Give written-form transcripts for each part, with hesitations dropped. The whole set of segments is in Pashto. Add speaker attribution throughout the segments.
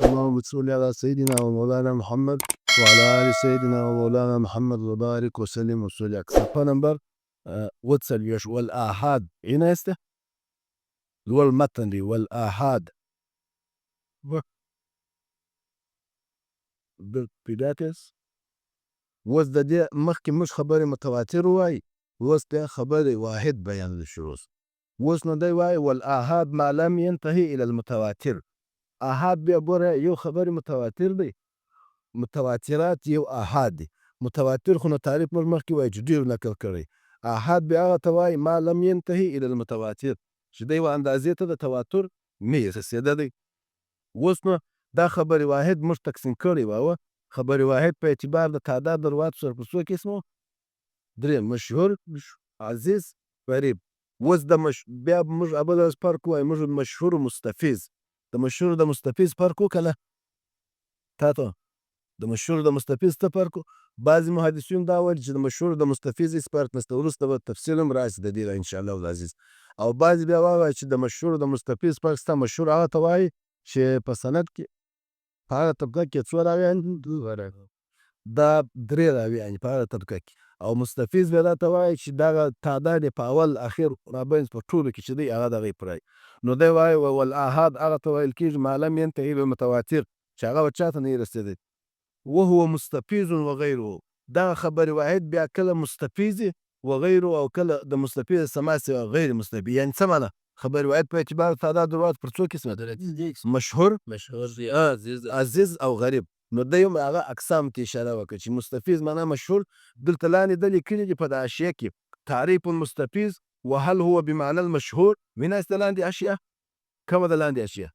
Speaker 1: اللهم صل على سيدنا ومولانا محمد وعلى آل سيدنا ومولانا محمد وبارك وسلم وصل صفحة نمبر واتسال يش والآحاد هنا يسته والمتن دي والآحاد بالبيلاتس وز دي مخكي مش خبري متواتر واي وز ده خبري واحد بيان للشروط وز ندي واي والآحاد ما لم ينتهي إلى المتواتر آحاد بيبورا يو خبري متواتر دي متواترات یو آحاد دي متواتر خو تعریف موږ مخکې وایو چې ډېر نقل کړی آحاد بیا هغه ته وایي ما لم ينتهي الى المتواتر چې دی یوه اندازې ته د تواتر نه یې رسېدلی اوس نو دا خبر واحد موږ تقسیم کړی وه خبر واحد په اعتبار د تعداد د رواتو سره په څو قسمو درې مشهور عزیز غریب اوس بیا موږ اول ورځ فرق وایو موږ مشهور مستفیض د مشهور د مستفیض فرق وکړه تا ته د مشهور د مستفیض ته فرق بعضې محدثین دا ویل چې د مشهور د مستفیض هېڅ فرق نشته وروسته به تفصیل هم راشي د دې انشاءالله العزیز او بعضې بیا وایي چې د مشهور د مستفیض فرق شته مشهور هغه ته وایي چې په سند کې په هغه طبقه کې څو راویان دا درې راویان په هغه طبقه کې او مستفیض بیا دا ته وایي چې دغه تعداد یې په اول اخر رابینځ په ټولو کې چې دی هغه دغه یې پوره نو دی وایي والآحاد هغه ته ویل کېږي ما لم ينتهي الى المتواتر چې هغه به چاته نه یې رسېدی وهو مستفیض وغیره دا خبر واحد بیا کله مستفیض وغیره او کله د مستفیض سماس غیر مستفیض یعنی څه معنی خبر واحد په اعتبار تعداد روات پر څو قسمه ده مشهور عزیز او غریب نو د یو هغه اقسام ته اشاره وکړه چې مستفیض معنا مشهور دلته لاندې د لیکلي دي په د حاشیه کې تعریف المستفیض وهل هو بمعنى المشهور ویناست لاندې حاشیه کومه د لاندې حاشیه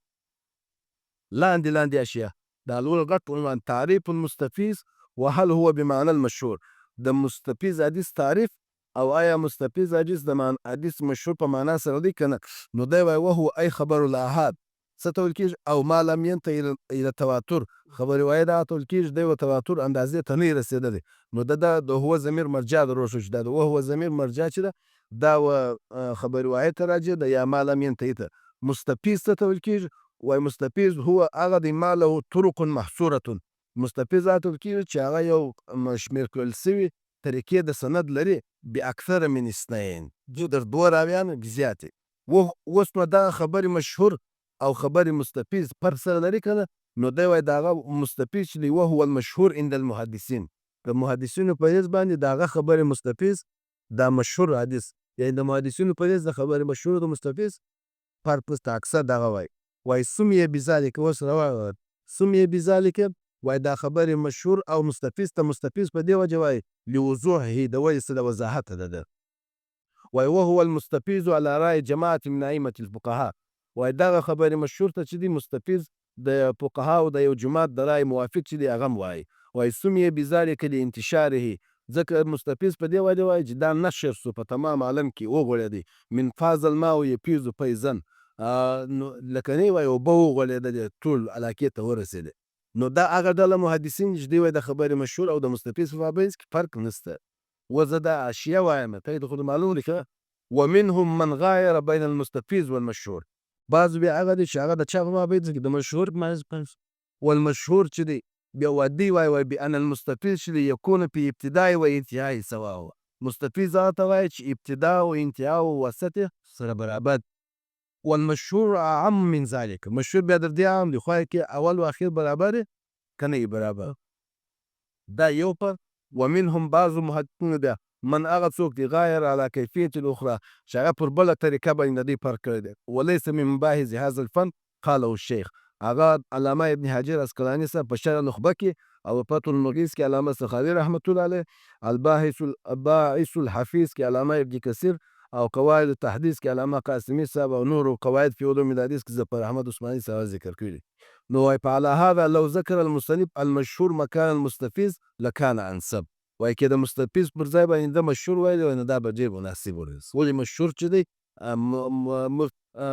Speaker 1: لاندې حاشیه دا لول غټ عنوان تعریف المستفیض وهل هو بمعنى المشهور د مستفیض حدیث تعریف او آیا مستفیض حدیث د حدیث مشهور په معنا سره دی که نه نو دی وایي وهو ای خبر الآحاد څه ته ویل کېږي او ما لم ينتهي الى تواتر خبر واحد هغه ته ویل کېږي دی و تواتر اندازې ته نه یې رسېدلی نو د هو ضمیر مرجع د روښو چې دا د وهو ضمیر مرجع چې ده دا و خبر واحد ته راجع ده یا ما لم ينتهي ته مستفیض څه ته ویل کېږي وای مستفیض هو هغه دی ما له طرق محصوره مستفیض هغه ته ویل کېږي چې هغه یو شمېر کړل سوي طریقې د سند لري باکثر من اثنین در دوه راویانو زیاتې اوس نو دغه خبرې مشهور او خبرې مستفیض فرق سره لري که نه نو دی وایي د هغه مستفیض چې دی وهو المشهور عند المحدثین د محدثینو په حیث باندې د هغه خبرې مستفیض دا مشهور حدیث یعنی د محدثینو په حیث د خبرې مشهور د مستفیض فرق پسته اکثر دغه وایي وای سمیه بذلک اوس روایت سمیه بذلک وای دا خبر مشهور او مستفیض ته مستفیض په دې وجه وای لوضوحه د وجه د وضاحت ده وای وهو المستفیض على رأي جماعة من ائمة الفقهاء وای دا خبر مشهور ته چې دی مستفیض د فقهاو د یو جماعت د رأي موافق چې دی هغه وای سمیه بذلک لانتشاره ځکه مستفیض په دې وجه وای چې دا نشر سو په تمام عالم کې وغوړېدی من فاز الماء یفیض فیضا نو لکه نه وایي اوبه وغوړېدلې ټول علاقې ته ورسېدې نو دا هغه ډله محدثین چې دوی وایي د خبرې مشهور او د مستفیض په مابینځ کې فرق نشته و زه دا حاشیه وایم ته یې خو معلوم دی که ومنهم من غایر بین المستفیض والمشهور بعض بیا هغه دی چې هغه د چا په مابینځ کې د مشهور والمشهور چې دی بیا ودی وایي بان المستفیض چې دی یکون په ابتدای و انتهای سوا مستفیض هغه ته وایي چې ابتدا او انتها او وسط سره برابر والمشهور اعم من ذلك مشهور بیا در دې عام دی خو کې اول و اخر برابر که نه برابر دا یو پر ومنهم بعض محدثین بیا من هغه څوک دی غایر علی کیفیت الاخرى چې هغه پر بله طریقه باندې د دې فرق کړی دی وليس من مباحث هذا الفن قاله الشیخ هغه علامه ابن حجر عسقلاني صاحب په شرح نخبه کې او فتح المغیث کې علامه سخاوي رحمت الله علیه الباعث الحفیظ کې علامه ابن کثیر او قواعد التحديث کې علامه قاسمي صاحب او نور قواعد في علوم الحديث کې ظفر احمد عثماني صاحب ذکر کړي نو وايي فعلى هذا لو ذكر المصنف المشهور مكان المستفيض لكان انسب وايي کې د مستفیض پر ځای باندې د مشهور وایي نو دا به ډېر مناسب ورس ولې مشهور چې دی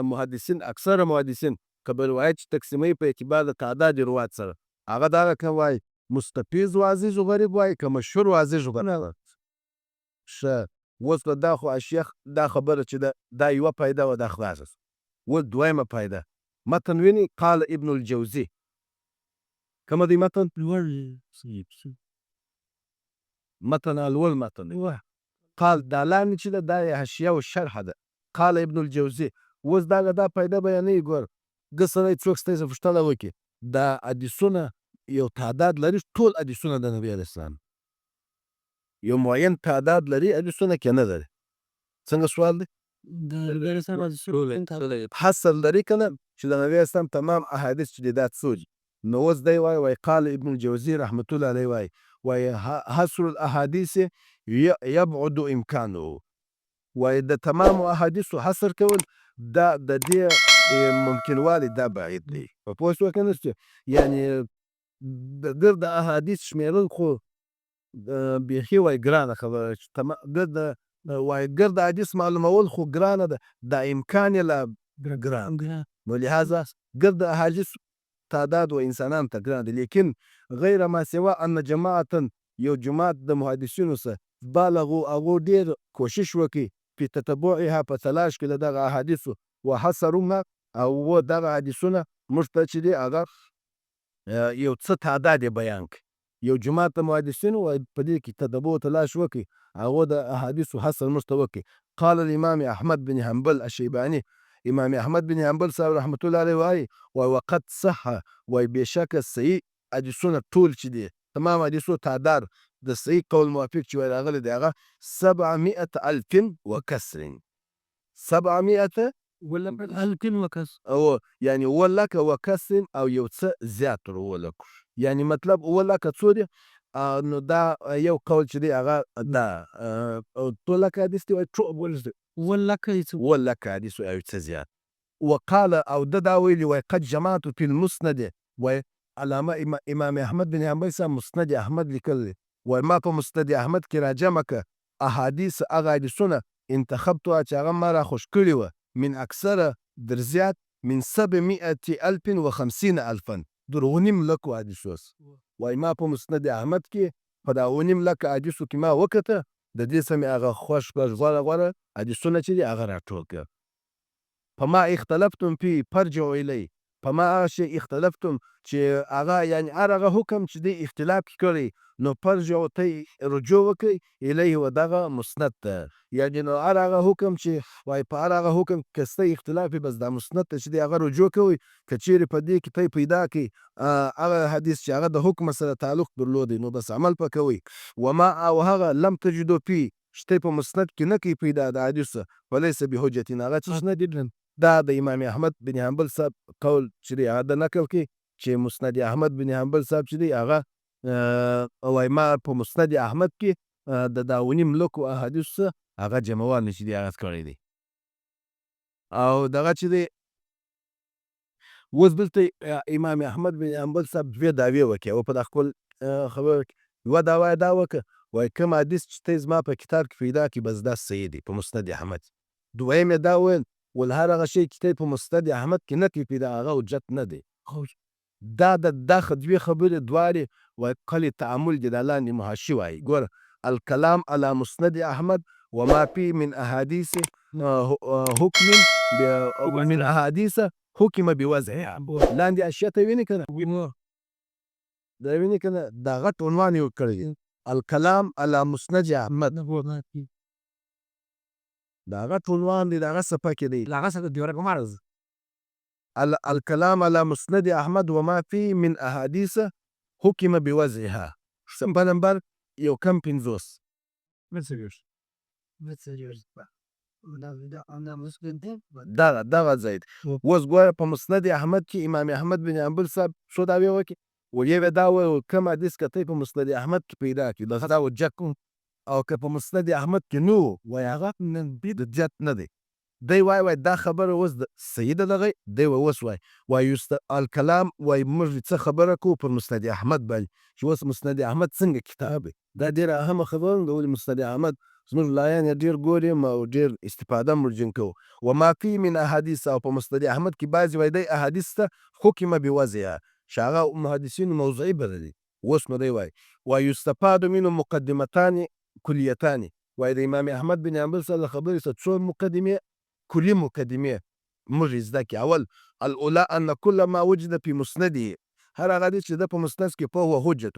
Speaker 1: محدثین اکثره محدثین که به روایت تقسیموي په اعتبار د تعداد روات سره هغه دغه که وایي مستفیض و عزیز و غریب وایي که مشهور و عزیز و غریب ښه اوس به دا خو اشیخ دا خبره چې ده دا یوه پایده وه دا خلاصه اوس دویمه پایده متن ویني قال ابن الجوزي کومه دی متن؟ متن اول متن قال دا لاندې چې ده دا یې حاشیه او شرحه ده. قال ابن الجوزي اوس دغه دا پیدا بیانوي. ګوره که سړی څوک ستاسې څخه پوښتنه وکړي دا حدیثونه یو تعداد لري، ټول حدیثونه د نبي علیه السلام یو معین تعداد لري حدیثونه کې نه لري. څنګه سوال دی؟ حصر لري که نه چې د نبي علیه السلام تمام احادیث چې دي دا څو دي. نو اوس دی وایي قال ابن الجوزي رحمة الله علیه وایي حصر الاحادیث یبعد امکانه، وایي د تمام احادیثو حصر کول دا د دې ممکنوالی دا بعید دی. په پوه شوه که نه شوې؟ یعنې د ګرد احادیث شمېرل خو بیخي وایي ګرانه خبره ده. وایي ګرد حدیث معلومول خو ګرانه ده، دا امکان یې لا ګران. نو لهذا ګرد احادیث تعداد و انسانان ته ګران دی. لیکن غیر ما سوا ان جماعتا یو جماعت د محدثینو څخه بالغو هغو ډېر کوشش وکړي په تتبعها په تلاش کې د دغه احادیثو و حصروها او دغه حدیثونه موږ ته چې دی هغه یو څه تعداد یې بیان کړي. یو جماعت د محدثینو وایي په دې کې تتبع تلاش وکړي، هغو د احادیثو حصر موږ ته وکړي. قال الامام احمد بن حنبل الشیباني، امام احمد بن حنبل صاحب رحمة الله علیه وایي وقد صح، وایي بېشکه صحیح حدیثونه ټول چې دي تمام حدیثو تعداد د صحیح قول موافق چې وایي راغلی دی هغه 700,000 وکسر. 700
Speaker 2: ألف وكسر
Speaker 1: او یعنی 1,00,000 وکسر او یو څه زیات ور 1,00,000. یعنی مطلب 1,00,000 څو دي؟ نو دا یو قول چې دی هغه دا 2,00,000 حدیث دی وایي 1,00,000 حدیث او یو څه زیات. وقال او ده دا ویلي وایي قد جمعت في المسند، وایي علامه امام احمد بن حنبل صاحب مسند احمد لیکل دی، وایي ما په مسند احمد کې راجمع کړه احادیث هغه حدیثونه انتخبتها چې هغه ما راخوښ کړي وه من اکثره در زیات من 750,000 در 2,500,000 حدیث اوس. وایي ما په مسند احمد کې په دا 2,500,000 حدیثو کې ما وکته، د دې څخه مې هغه خوښ کړ غوره حدیثونه چې دي هغه راټول کړه. فما اختلفتم فيه فرجعوا الیه، په ما هغه شی اختلفتم چې هغه یعنې هر هغه حکم چې دی اختلاف کړی نو فرجعوا ته رجوع وکړئ الیه و دغه مسند ته. یعنې نو هر هغه حکم چې وایي په هر هغه حکم که سته اختلاف بس دا مسند ته چې دی هغه رجوع کوئ. که چیرې په دې کې ته پیدا کړئ هغه حدیث چې هغه د حکم سره تعلق درلودی نو بس عمل په کوئ. وما او هغه لم تجدو فيه چې ته په مسند کې نه کوي پیدا د حدیث فلیس بحجة، هغه څه نه دي. دا د امام احمد بن حنبل صاحب قول چې دی هغه د نقل کې چې مسند احمد بن حنبل صاحب چې دی هغه وایي ما په مسند احمد کې د دا 2,500,000 احادیثو هغه جمعوال چې دی هغه کړی دی. او دغه چې دی اوس دلته امام احمد بن حنبل صاحب دوې دعوې وکړې او په دا خپل خبره کې یوه دعوه یې دا وکړه وایي کوم حدیث چې ته زما په کتاب کې پیدا کړي بس دا صحیح دی په مسند احمد. دویم یې دا وویل ول هر هغه شی چې ته په مسند احمد کې نه کوي پیدا هغه حجت نه دی. دا دوې خبرې دواړې وایي قل تعامل دي دا لاندې محاشي وایي. ګوره الکلام علی مسند احمد وما فيه من احادیث حکم من احادیث حکم بوضعها، لاندې اشیاء ته وینې که نه دا وینې که نه دا غټ عنوان یې کړی الکلام علی مسند احمد، دا غټ عنوان دی، دا هغه څه پکې دی الکلام علی مسند احمد وما فيه من احادیث حکم بوضعها. صفحه نمبر 150. دغه ځای دی. اوس ګوره په مسند احمد کې امام احمد بن حنبل صاحب څو دعوې وکړې. یو یې دا وویل کوم حدیث که ته په مسند احمد کې پیدا کړي دا حجت کوم، او که په مسند احمد کې نه و وایي هغه حجت نه دی. دی وایي دا خبره اوس صحیح ده دغه دی اوس وایي الکلام وایي موږ څه خبره کوو پر مسند احمد باندې چې اوس مسند احمد څنګه کتاب دی. دا ډېره اهمه خبره ده ولې مسند احمد زموږ لایان یې ډېر ګوري او ډېر استفاده موږ ځینې کوو. وما فيه من احادیث او په مسند احمد کې بعضې وایي دی احادیث ته حکم بوضعها چې هغه محدثینو موضعي بللي. اوس نو دی وایي یستفاد منه مقدمتان کلیتان، وایي د امام احمد بن حنبل صاحب له خبرې څخه څو مقدمې کلي مقدمې موږ زده کړي. اول الاولى ان كل ما وجد في مسنده هر هغه حدیث چې ده په مستند کې فهو حجة